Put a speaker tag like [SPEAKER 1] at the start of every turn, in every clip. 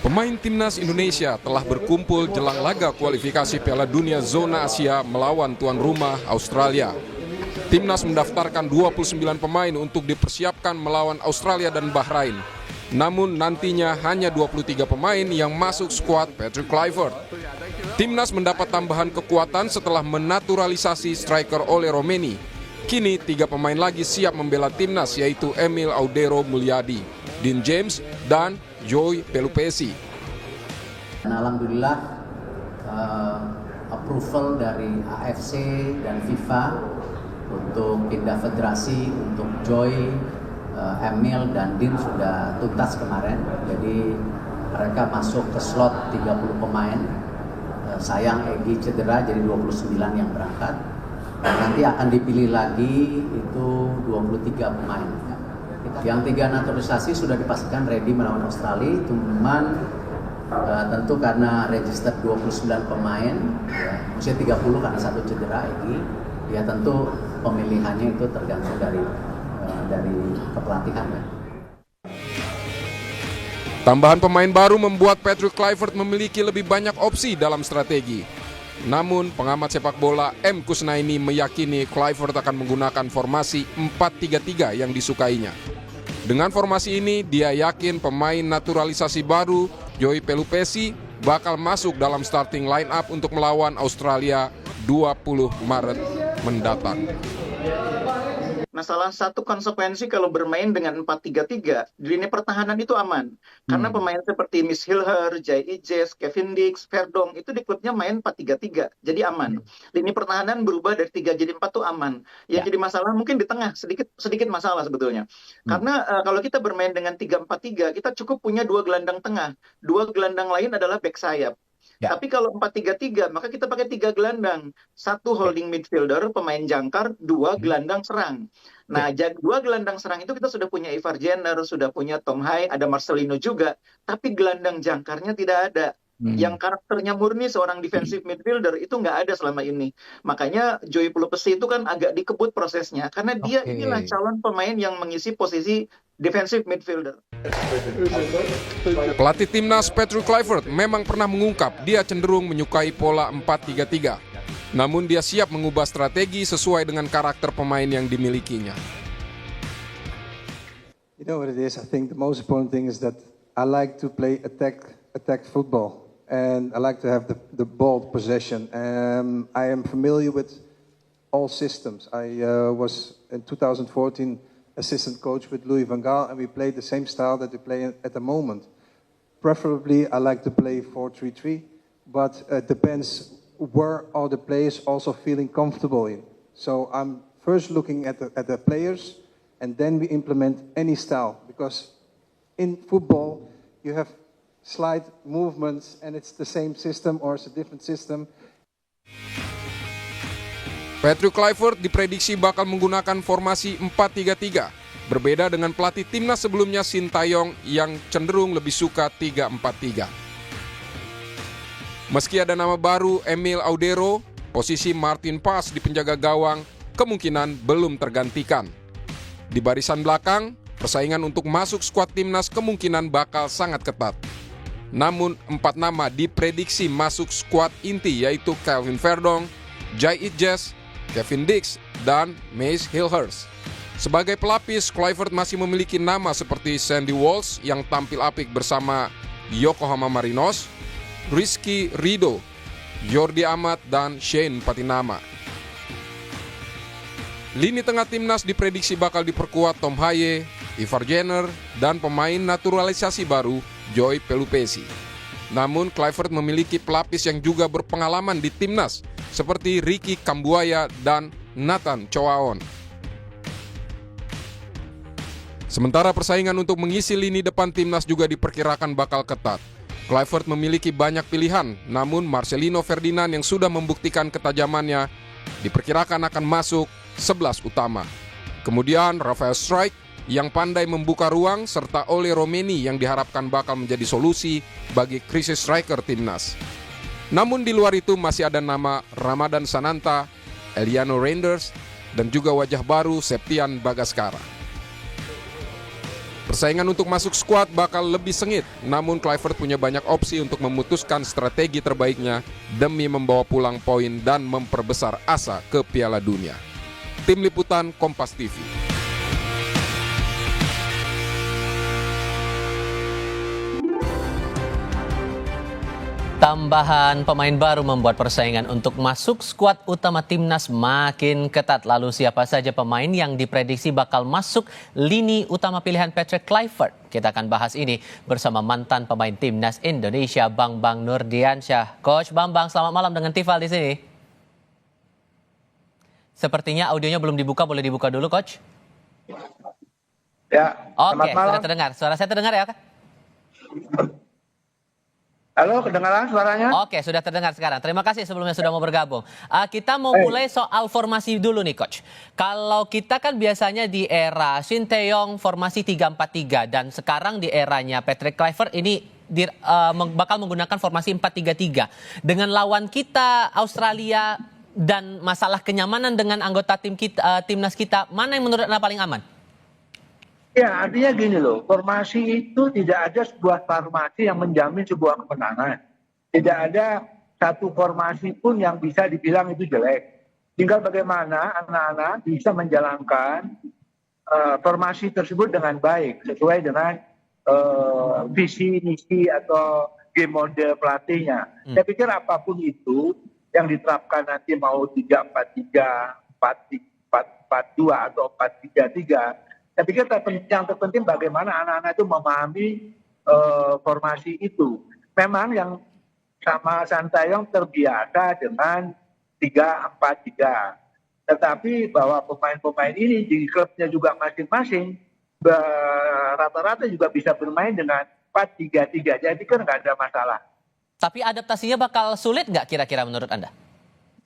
[SPEAKER 1] Pemain timnas Indonesia telah berkumpul jelang laga kualifikasi Piala Dunia Zona Asia melawan tuan rumah Australia. Timnas mendaftarkan 29 pemain untuk dipersiapkan melawan Australia dan Bahrain. Namun nantinya hanya 23 pemain yang masuk skuad Patrick Kluivert. Timnas mendapat tambahan kekuatan setelah menaturalisasi striker Ole Romeni. Kini 3 pemain lagi siap membela timnas, yaitu Emil Audero Mulyadi, Dean James, dan Joy Pelupessy.
[SPEAKER 2] Alhamdulillah approval dari AFC dan FIFA untuk pindah federasi untuk Joy, Emil, dan Dean sudah tuntas kemarin. Jadi mereka masuk ke slot 30 pemain. Sayang Egy cedera, jadi 29 yang berangkat. Dan nanti akan dipilih lagi itu 23 pemain. Yang 3 naturalisasi sudah dipastikan ready melawan Australia, cuman tentu karena register 29 pemain, ya, usia 30 karena 1 cedera Egy, ya tentu pemilihannya itu tergantung dari kepelatihan. Ya.
[SPEAKER 1] Tambahan pemain baru membuat Patrick Kluivert memiliki lebih banyak opsi dalam strategi. Namun, pengamat sepak bola M. Kusnaini meyakini Kluivert akan menggunakan formasi 4-3-3 yang disukainya. Dengan formasi ini, dia yakin pemain naturalisasi baru, Joy Pelupessy, bakal masuk dalam starting line up untuk melawan Australia 20 Maret mendatang.
[SPEAKER 3] Nah, salah satu konsekuensi kalau bermain dengan 4-3-3, di lini pertahanan itu aman. Karena pemain seperti Miss Hilher, Jai Ijes, Kevin Dix, Verdong, itu di klubnya main 4-3-3, jadi aman. Lini pertahanan berubah dari 3 jadi 4 itu aman. Yang jadi masalah mungkin di tengah, sedikit masalah sebetulnya. Karena kalau kita bermain dengan 3-4-3, kita cukup punya 2 gelandang tengah. 2 gelandang lain adalah back sayap. Ya. Tapi kalau 4-3-3, maka kita pakai 3 gelandang. 1 holding midfielder, pemain jangkar, 2 gelandang serang. Nah, 2 gelandang serang itu kita sudah punya Ivar Jenner, sudah punya Tom Hai, ada Marcelino juga. Tapi gelandang jangkarnya tidak ada. Yang karakternya murni seorang defensive midfielder itu nggak ada selama ini. Makanya Joy Pelupessy itu kan agak dikebut prosesnya. Karena dia inilah calon pemain yang mengisi posisi defensive midfielder.
[SPEAKER 1] Pelatih timnas Patrick Kluivert memang pernah mengungkap dia cenderung menyukai pola 4-3-3. Namun dia siap mengubah strategi sesuai dengan karakter pemain yang dimilikinya.
[SPEAKER 4] You know what it is? I think the most important thing is that I like to play attack football. And I like to have the ball possession. I am familiar with all systems. I was in 2014 assistant coach with Louis van Gaal, and we played the same style that we play at the moment. Preferably, I like to play 4-3-3, but it depends where are the players also feeling comfortable in. So I'm first looking at the players, and then we implement any style, because in football you have slight movements and it's the same system or it's a different system.
[SPEAKER 1] Patrick Kluivert diprediksi bakal menggunakan formasi 4-3-3, berbeda dengan pelatih timnas sebelumnya Sintayong yang cenderung lebih suka 3-4-3. Meski ada nama baru Emil Audero, posisi Martin Pas di penjaga gawang kemungkinan belum tergantikan. Di barisan belakang, persaingan untuk masuk skuad timnas kemungkinan bakal sangat ketat. Namun 4 nama diprediksi masuk skuad inti, yaitu Kelvin Verdong, Jai Ijes, Kevin Dix, dan Mace Hilhers. Sebagai pelapis, Kluivert masih memiliki nama seperti Sandy Walsh yang tampil apik bersama Yokohama Marinos, Rizky Ridho, Jordi Amat, dan Shane Patinama. Lini tengah timnas diprediksi bakal diperkuat Tom Hai, Ivar Jenner, dan pemain naturalisasi baru Joy Pelupessy. Namun Kluivert memiliki pelapis yang juga berpengalaman di timnas seperti Ricky Kambuaya dan Nathan Choaon. Sementara persaingan untuk mengisi lini depan timnas juga diperkirakan bakal ketat. Kluivert memiliki banyak pilihan, namun Marcelino Ferdinand yang sudah membuktikan ketajamannya diperkirakan akan masuk 11 utama. Kemudian Rafael Struijk yang pandai membuka ruang, serta Ole Romeni yang diharapkan bakal menjadi solusi bagi krisis striker timnas. Namun di luar itu masih ada nama Ramadan Sananta, Eliano Reinders, dan juga wajah baru Septian Bagaskara. Persaingan untuk masuk skuad bakal lebih sengit, namun Kluivert punya banyak opsi untuk memutuskan strategi terbaiknya demi membawa pulang poin dan memperbesar asa ke Piala Dunia. Tim Liputan Kompas TV.
[SPEAKER 5] Tambahan pemain baru membuat persaingan untuk masuk skuad utama timnas makin ketat. Lalu siapa saja pemain yang diprediksi bakal masuk lini utama pilihan Patrick Kluivert? Kita akan bahas ini bersama mantan pemain timnas Indonesia, Bambang Nurdiansyah. Coach Bambang, selamat malam dengan Tifal di sini. Sepertinya audionya belum dibuka, boleh dibuka dulu, Coach?
[SPEAKER 6] Ya,
[SPEAKER 5] Oke,
[SPEAKER 6] selamat malam.
[SPEAKER 5] sudah terdengar. Suara saya terdengar ya?
[SPEAKER 6] Halo, kedengaran suaranya?
[SPEAKER 5] Oke, sudah terdengar sekarang. Terima kasih sebelumnya sudah mau bergabung. Kita mau mulai soal formasi dulu nih, Coach. Kalau kita kan biasanya di era Shin Tae-yong formasi 3-4-3 dan sekarang di eranya Patrick Kluivert ini bakal menggunakan formasi 4-3-3. Dengan lawan kita Australia dan masalah kenyamanan dengan anggota timnas kita, mana yang menurut Anda paling aman?
[SPEAKER 6] Ya, artinya gini loh, formasi itu tidak ada sebuah formasi yang menjamin sebuah kemenangan. Tidak ada satu formasi pun yang bisa dibilang itu jelek. Tinggal bagaimana anak-anak bisa menjalankan formasi tersebut dengan baik, sesuai dengan visi, misi, atau game mode pelatihnya. Saya pikir apapun itu yang diterapkan nanti mau 3-4-3, 4-4-2 atau 4-3-3, saya pikir yang terpenting bagaimana anak-anak itu memahami formasi itu. Memang yang sama Shin Tae-yong terbiasa dengan 3-4-3. Tetapi bahwa pemain-pemain ini di klubnya juga masing-masing rata-rata juga bisa bermain dengan 4-3-3. Jadi kan nggak ada masalah.
[SPEAKER 5] Tapi adaptasinya bakal sulit nggak kira-kira menurut Anda?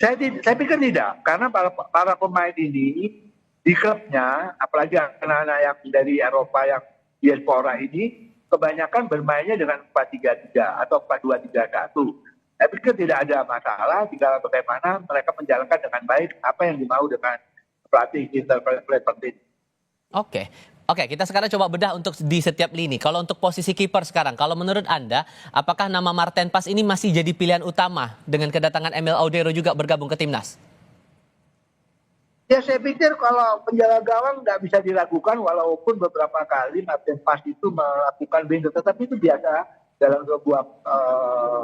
[SPEAKER 6] Saya pikir tidak, karena para pemain ini di klubnya, apalagi anak-anak yang dari Eropa yang diaspora ini, kebanyakan bermainnya dengan 4-3-3 atau 4-2-3-1. Saya pikir tidak ada masalah jika bagaimana mereka menjalankan dengan baik apa yang dimau dengan pelatih Kluivert ini.
[SPEAKER 5] Oke, kita sekarang coba bedah untuk di setiap lini. Kalau untuk posisi kiper sekarang, kalau menurut Anda, apakah nama Marten Pas ini masih jadi pilihan utama dengan kedatangan Emil Audero juga bergabung ke timnas?
[SPEAKER 6] Ya, saya pikir kalau penjaga gawang nggak bisa diragukan walaupun beberapa kali Marten Pas itu melakukan blunder, tetapi itu biasa dalam sebuah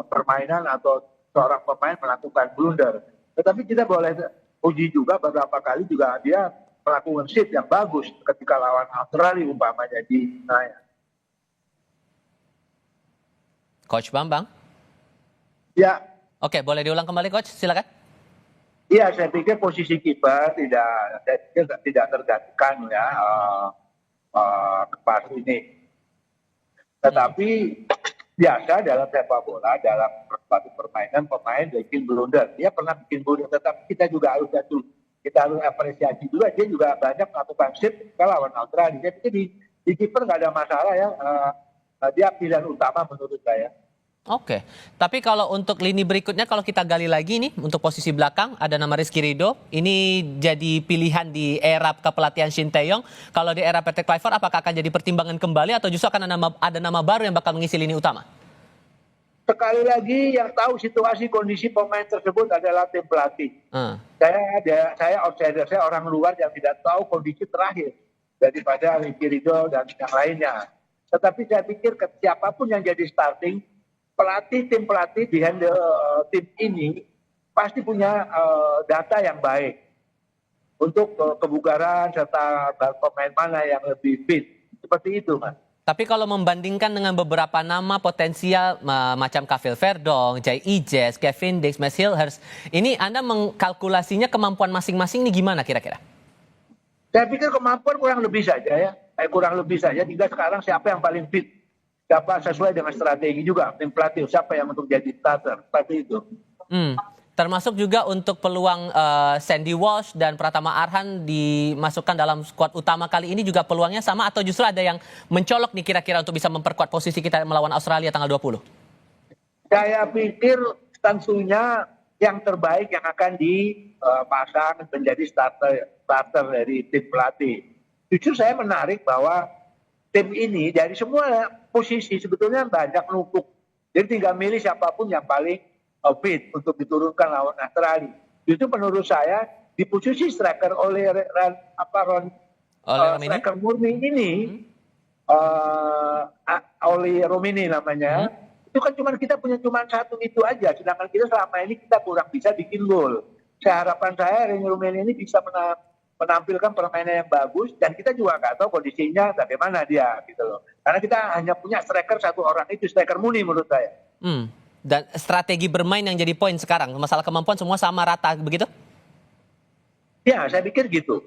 [SPEAKER 6] permainan atau seorang pemain melakukan blunder. Tetapi kita boleh uji juga beberapa kali juga dia melakukan shift yang bagus ketika lawan Australia umpamanya di Senayan.
[SPEAKER 5] Coach Bambang?
[SPEAKER 6] Ya.
[SPEAKER 5] Oke, boleh diulang kembali, Coach? Silakan.
[SPEAKER 6] Iya, saya pikir posisi kiper tidak tergantikan ya Pas ini. Tetapi biasa dalam sepak bola, dalam suatu permainan pemain bikin blunder. Dia pernah bikin blunder, tetapi kita juga harus apresiasi juga. Dia juga banyak melakukan shift ke lawan Australia. Saya pikir di kiper nggak ada masalah ya. Dia pilihan utama menurut saya.
[SPEAKER 5] Oke, tapi kalau untuk lini berikutnya kalau kita gali lagi nih untuk posisi belakang ada nama Rizky Ridho. Ini jadi pilihan di era kepelatihan Shin Tae-yong. Kalau di era Patrick Kluivert apakah akan jadi pertimbangan kembali atau justru akan ada nama baru yang bakal mengisi lini utama?
[SPEAKER 6] Sekali lagi yang tahu situasi kondisi pemain tersebut adalah tim pelatih. Saya outsider, saya orang luar yang tidak tahu kondisi terakhir daripada Rizky Ridho dan yang lainnya. Tetapi saya pikir siapapun yang jadi starting, tim pelatih di handle tim ini pasti punya data yang baik untuk kebugaran serta pemain mana yang lebih fit. Seperti itu, Mas.
[SPEAKER 5] Tapi kalau membandingkan dengan beberapa nama potensial macam Kavil Verdong, Jai Ijes, Kevin Dix, Max Hilhers, ini Anda mengkalkulasinya kemampuan masing-masing ini gimana kira-kira?
[SPEAKER 6] Saya pikir kemampuan kurang lebih saja ya. Kurang lebih saja. Tinggal sekarang siapa yang paling fit. Siapa sesuai dengan strategi juga tim pelatih siapa yang untuk jadi starter seperti itu.
[SPEAKER 5] Termasuk juga untuk peluang Sandy Walsh dan Pratama Arhan dimasukkan dalam skuad utama kali ini juga peluangnya sama atau justru ada yang mencolok nih kira-kira untuk bisa memperkuat posisi kita melawan Australia tanggal 20?
[SPEAKER 6] Saya pikir tentunya yang terbaik yang akan dipasang menjadi starter dari tim pelatih. Jujur saya menarik bahwa tim ini dari semua posisi sebetulnya banyak numpuk. Jadi tinggal milih siapapun yang paling fit untuk diturunkan lawan Australia. Itu menurut saya di posisi striker oleh
[SPEAKER 5] Romini?
[SPEAKER 6] striker murni ini, oleh Romini namanya, itu kan kita punya satu itu aja. Sedangkan kita selama ini kita kurang bisa bikin gol. Harapan saya Romini ini bisa menampilkan permainan yang bagus, dan kita juga nggak tahu kondisinya bagaimana dia gitu loh. Karena kita hanya punya striker satu orang, itu striker murni menurut saya.
[SPEAKER 5] Dan strategi bermain yang jadi poin sekarang, masalah kemampuan semua sama rata begitu?
[SPEAKER 6] Ya, saya pikir gitu.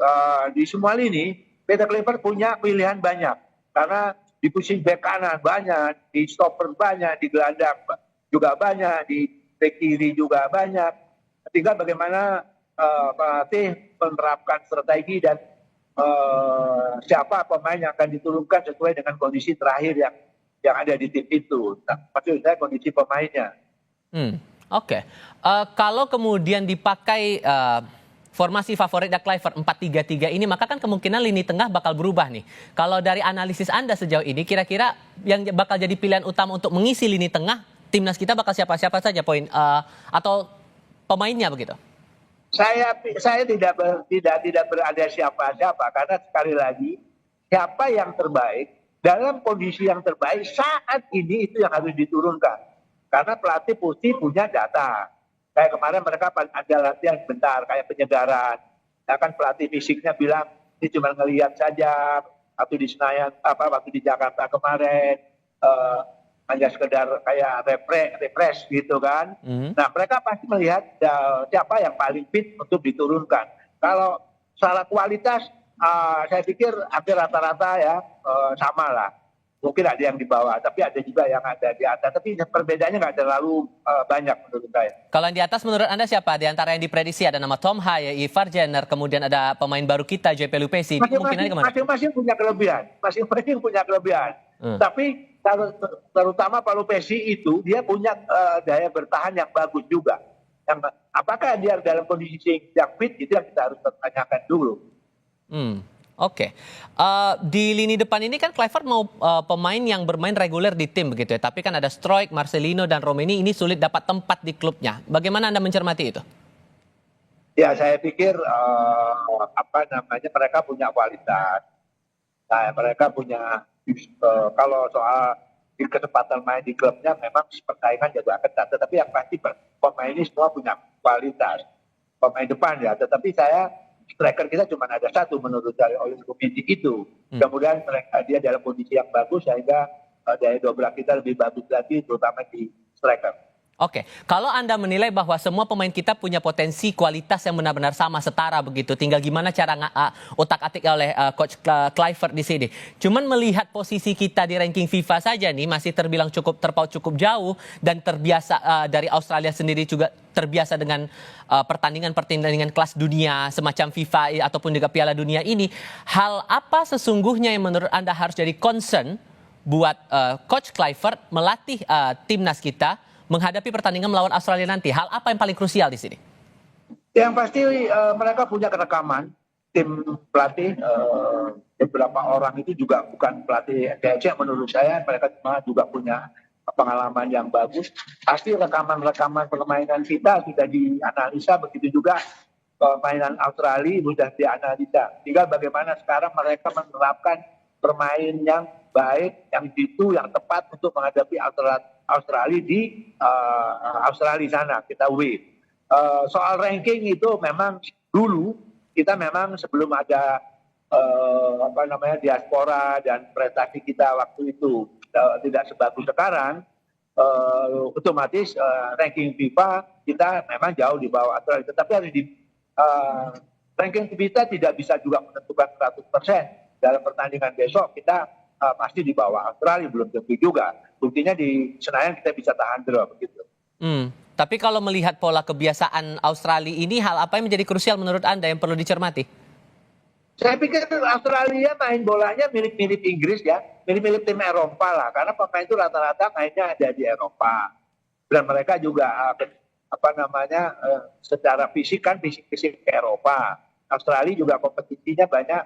[SPEAKER 6] Di semua lini, Peter Clifford punya pilihan banyak. Karena di posisi bek kanan banyak, di stopper banyak, di gelandang juga banyak, di bek kiri juga banyak. Tinggal bagaimana pelatih menerapkan strategi dan siapa pemain yang akan diturunkan sesuai dengan kondisi terakhir yang ada di tim itu. Nah, maksud saya kondisi pemainnya.
[SPEAKER 5] Oke. Kalau kemudian dipakai formasi favorit Kluivert 4-3-3 ini, maka kan kemungkinan lini tengah bakal berubah nih. Kalau dari analisis Anda sejauh ini, kira-kira yang bakal jadi pilihan utama untuk mengisi lini tengah timnas kita bakal siapa-siapa saja atau pemainnya begitu?
[SPEAKER 6] Saya tidak berada siapa-siapa, karena sekali lagi siapa yang terbaik dalam kondisi yang terbaik saat ini itu yang harus diturunkan. Karena pelatih pasti punya data. Kayak kemarin mereka ada latihan bentar, kayak penyegaran. Ya kan pelatih fisiknya bilang ini cuma ngelihat saja waktu di Senayan, waktu di Jakarta kemarin. Hanya sekedar kayak refresh gitu kan. Nah, mereka pasti melihat siapa yang paling fit untuk diturunkan. Kalau salah kualitas, saya pikir hampir rata-rata ya sama lah. Mungkin ada yang di bawah, tapi ada juga yang ada di atas. Tapi perbedaannya nggak terlalu banyak menurut saya.
[SPEAKER 5] Kalau yang di atas menurut Anda siapa? Di antara yang diprediksi ada nama Tom Haye, Ivar Jenner, kemudian ada pemain baru kita, JP Lupesi.
[SPEAKER 6] Masing-masing punya kelebihan. Masing-masing punya kelebihan. Tapi terutama Pak Lupesi itu dia punya daya bertahan yang bagus juga. Apakah dia dalam kondisi yang fit, itu yang kita harus pertanyakan dulu.
[SPEAKER 5] Oke. Di lini depan ini kan Kluivert mau pemain yang bermain reguler di tim begitu ya. Tapi kan ada Struijk, Marcelino dan Romini ini sulit dapat tempat di klubnya. Bagaimana Anda mencermati itu?
[SPEAKER 6] Ya, saya pikir mereka punya kualitas. Nah, mereka punya kalau soal kesempatan main di klubnya memang persaingan juga ketat. Tetapi yang pasti pemain ini semua punya kualitas. Pemain depan ya. Tetapi striker kita cuma ada satu menurut saya, oleh komisi itu. Kemudian dia dalam kondisi yang bagus sehingga daya dobrak kita lebih bagus lagi, terutama di striker.
[SPEAKER 5] Oke, kalau Anda menilai bahwa semua pemain kita punya potensi kualitas yang benar-benar sama, setara begitu, tinggal gimana cara otak-atik oleh Coach Kluivert di sini. Cuman melihat posisi kita di ranking FIFA saja nih masih terbilang terpaut cukup jauh, dan terbiasa dari Australia sendiri juga terbiasa dengan pertandingan kelas dunia semacam FIFA ataupun juga Piala Dunia ini. Hal apa sesungguhnya yang menurut Anda harus jadi concern buat Coach Kluivert melatih timnas kita menghadapi pertandingan melawan Australia nanti? Hal apa yang paling krusial di sini?
[SPEAKER 6] Yang pasti mereka punya kerekaman, tim pelatih, beberapa orang itu juga bukan pelatih SDC, menurut saya mereka juga punya pengalaman yang bagus. Pasti rekaman-rekaman permainan kita sudah dianalisa, begitu juga permainan Australia sudah dianalisa. Tinggal bagaimana sekarang mereka menerapkan permainan yang baik, yang jitu, yang tepat untuk menghadapi Australia di Australia sana, kita win. Soal ranking itu memang dulu kita memang sebelum ada diaspora dan prestasi kita waktu itu tidak sebagus sekarang, otomatis ranking FIFA kita memang jauh di bawah Australia. Tetapi harus ranking kita tidak bisa juga menentukan 100%. Dalam pertandingan besok kita pasti di bawah Australia, belum tentu juga. Buktinya di Senayan kita bisa tahan draw begitu.
[SPEAKER 5] Tapi kalau melihat pola kebiasaan Australia ini, hal apa yang menjadi krusial menurut Anda yang perlu dicermati?
[SPEAKER 6] Saya pikir Australia main bolanya mirip-mirip Inggris ya, mirip-mirip tim Eropa lah, karena pemain itu rata-rata mainnya ada di Eropa. Dan mereka juga secara fisik kan fisik ke Eropa. Australia juga kompetisinya banyak,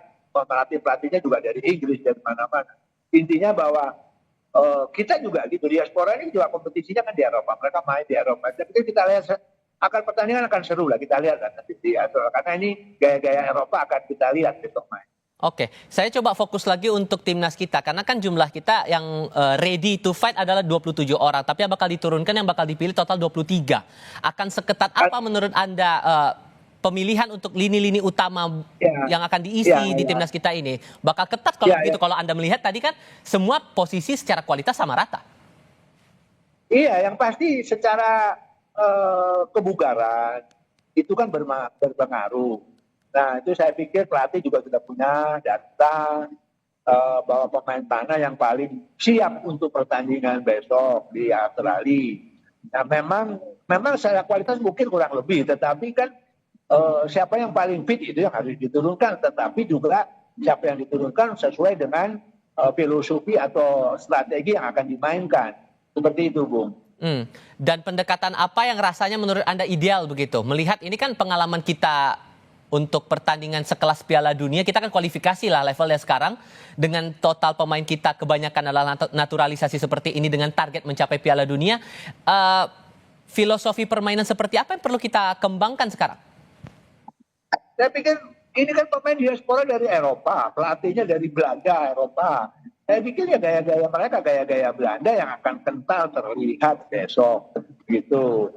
[SPEAKER 6] pelatihnya juga dari Inggris, dari mana-mana. Intinya bahwa kita juga gitu, diaspora ini juga kompetisinya kan di Eropa, mereka main di Eropa. Tapi kita lihat akan pertandingan akan seru lah, kita lihat kan nanti di Eropa, karena ini gaya-gaya Eropa akan kita lihat besok main.
[SPEAKER 5] Oke, saya coba fokus lagi untuk timnas kita karena kan jumlah kita yang ready to fight adalah 27 orang, tapi yang bakal diturunkan, yang bakal dipilih total 23. Akan seketat apa menurut Anda pemilihan untuk lini-lini utama yang akan diisi di timnas kita ini? Bakal ketat kalau begitu. Kalau Anda melihat tadi kan semua posisi secara kualitas sama rata.
[SPEAKER 6] Iya, yang pasti secara kebugaran itu kan berpengaruh. Nah, itu saya pikir pelatih juga sudah punya data bahwa pemain mana yang paling siap untuk pertandingan besok di Australia. Nah, memang secara kualitas mungkin kurang lebih, tetapi kan siapa yang paling fit itu yang harus diturunkan. Tetapi juga siapa yang diturunkan sesuai dengan filosofi atau strategi yang akan dimainkan. Seperti itu, Bung.
[SPEAKER 5] Dan pendekatan apa yang rasanya menurut Anda ideal begitu? Melihat ini kan pengalaman kita untuk pertandingan sekelas Piala Dunia, kita kan kualifikasi lah levelnya sekarang. Dengan total pemain kita kebanyakan adalah naturalisasi seperti ini dengan target mencapai Piala Dunia. Filosofi permainan seperti apa yang perlu kita kembangkan sekarang?
[SPEAKER 6] Saya pikir ini kan pemain diaspora dari Eropa, pelatihnya dari Belanda, Eropa. Saya pikir ya gaya-gaya mereka, gaya-gaya Belanda yang akan kental terlihat besok. Gitu.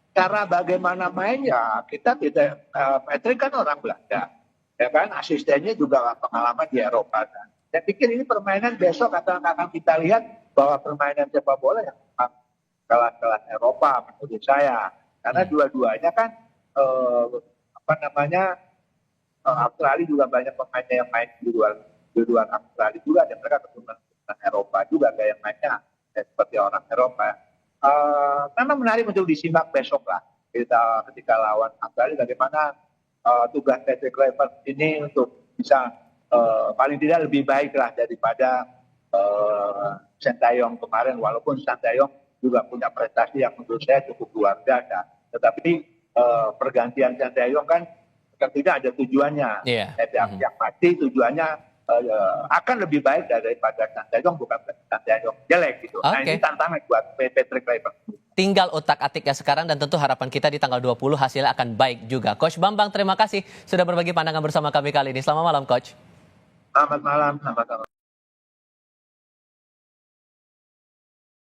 [SPEAKER 6] Cara bagaimana mainnya, kita tidak, Patrick kan orang Belanda, ya kan, asistennya juga pengalaman di Eropa. Kan. Saya pikir ini permainan besok akan kita lihat bahwa permainan sepak bola yang kelas-kelas Eropa menurut saya, karena dua-duanya kan Australia juga banyak pemainnya yang main di luar Australia juga, dan mereka keturunan Eropa juga gaya mainnya seperti orang Eropa. Memang menarik untuk disimak besok lah ketika lawan Australia, bagaimana tugas Patrick Kluivert ini untuk bisa paling tidak lebih baik lah daripada Sintayong kemarin, walaupun Sintayong juga punya prestasi yang menurut saya cukup luar biasa, tetapi pergantian Sintayong kan tentunya ada tujuannya. Yang pasti tujuannya akan lebih baik daripada Sintayong, bukan Sintayong jelek gitu. Nah, ini tantangan buat Patrick Kluivert.
[SPEAKER 5] Tinggal otak-atiknya sekarang, dan tentu harapan kita di tanggal 20 hasilnya akan baik juga. Coach Bambang, terima kasih sudah berbagi pandangan bersama kami kali ini. Selamat malam, Coach.
[SPEAKER 6] Selamat malam.